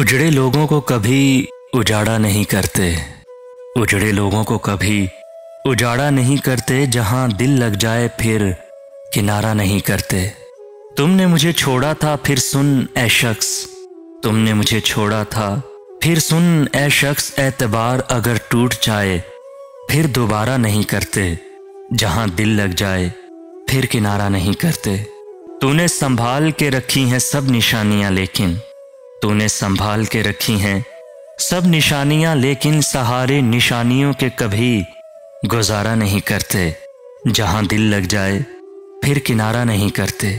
उजड़े लोगों को कभी उजाड़ा नहीं करते। उजड़े लोगों को कभी उजाड़ा नहीं करते। जहां दिल लग जाए फिर किनारा नहीं करते। तुमने मुझे छोड़ा था फिर सुन ए शख्स, तुमने मुझे छोड़ा था फिर सुन ए शख्स, एतबार अगर टूट जाए फिर दोबारा नहीं करते। जहां दिल लग जाए फिर किनारा नहीं करते। तूने संभाल के रखी हैं सब निशानियां, लेकिन तूने संभाल के रखी हैं सब निशानियां, लेकिन सहारे निशानियों के कभी गुजारा नहीं करते। जहां दिल लग जाए फिर किनारा नहीं करते।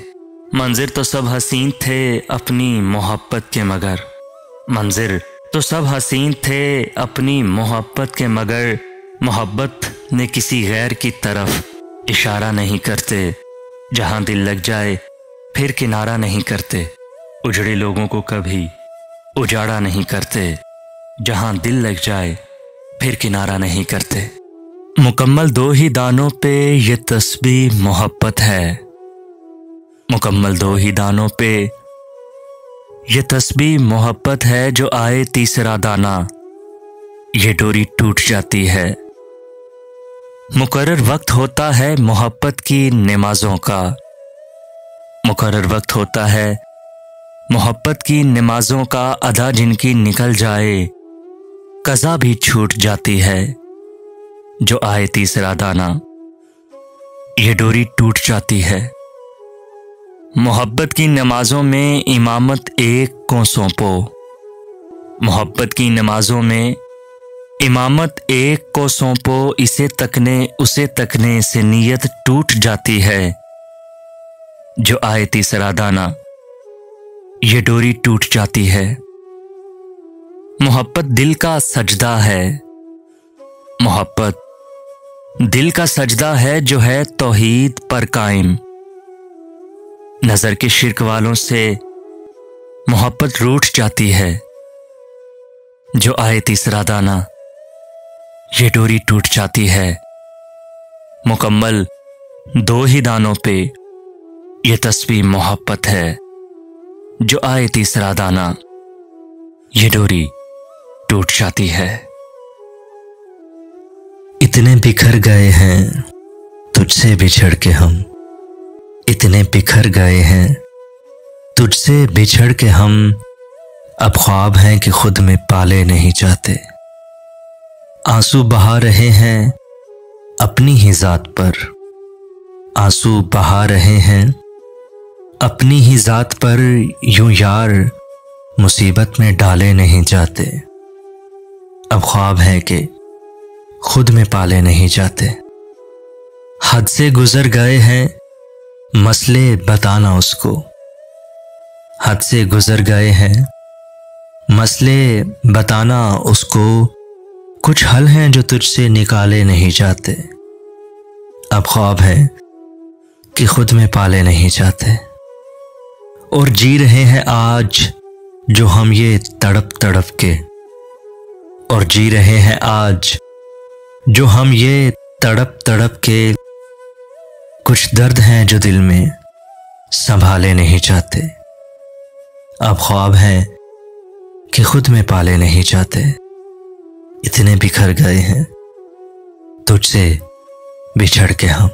मंजिर तो सब हसीन थे अपनी मोहब्बत के, मगर मंजिर तो सब हसीन थे अपनी मोहब्बत के, मगर मोहब्बत ने किसी गैर की तरफ इशारा नहीं करते। जहां दिल लग जाए फिर किनारा नहीं करते। उजड़े लोगों को कभी उजाड़ा नहीं करते। जहां दिल लग जाए फिर किनारा नहीं करते। मुकम्मल दो ही दानों पे ये तस्बीह मोहब्बत है। मुकम्मल दो ही दानों पे ये तस्बीह मोहब्बत है। जो आए तीसरा दाना ये डोरी टूट जाती है। मुकर्रर वक्त होता है मोहब्बत की नमाजों का। मुकर्रर वक्त होता है मोहब्बत की नमाजों का। अदा जिनकी निकल जाए कज़ा भी छूट जाती है। जो आए तीसरा दाना ये डोरी टूट जाती है। मोहब्बत की नमाजों में इमामत एक को सौंपो। मोहब्बत की नमाजों में इमामत एक को सौंपो। इसे तकने उसे तकने से नीयत टूट जाती है। जो आए तीसरा दाना ये डोरी टूट जाती है। मोहब्बत दिल का सजदा है। मोहब्बत दिल का सजदा है जो है तौहीद पर कायम। नजर के शिर्क वालों से मोहब्बत रूठ जाती है। जो आए तीसरा दाना ये डोरी टूट जाती है। मुकम्मल दो ही दानों पे ये तस्बीह मोहब्बत है। जो आए तीसरा दाना ये डोरी टूट जाती है। इतने बिखर गए हैं तुझसे बिछड़ के हम। इतने बिखर गए हैं तुझसे बिछड़ के हम। अब ख्वाब हैं कि खुद में पाले नहीं जाते। आंसू बहा रहे हैं अपनी ही जात पर। आंसू बहा रहे हैं अपनी ही जात पर। यूं यार मुसीबत में डाले नहीं जाते। अब ख्वाब है कि खुद में पाले नहीं जाते। हद से गुजर गए हैं मसले बताना उसको। हद से गुजर गए हैं मसले बताना उसको। कुछ हल हैं जो तुझसे निकाले नहीं जाते। अब ख्वाब है कि खुद में पाले नहीं जाते। और जी रहे हैं आज जो हम ये तड़प तड़प के। और जी रहे हैं आज जो हम ये तड़प तड़प के। कुछ दर्द हैं जो दिल में संभाले नहीं जाते। अब ख्वाब है कि खुद में पाले नहीं जाते। इतने बिखर गए हैं तुझसे बिछड़ के हम।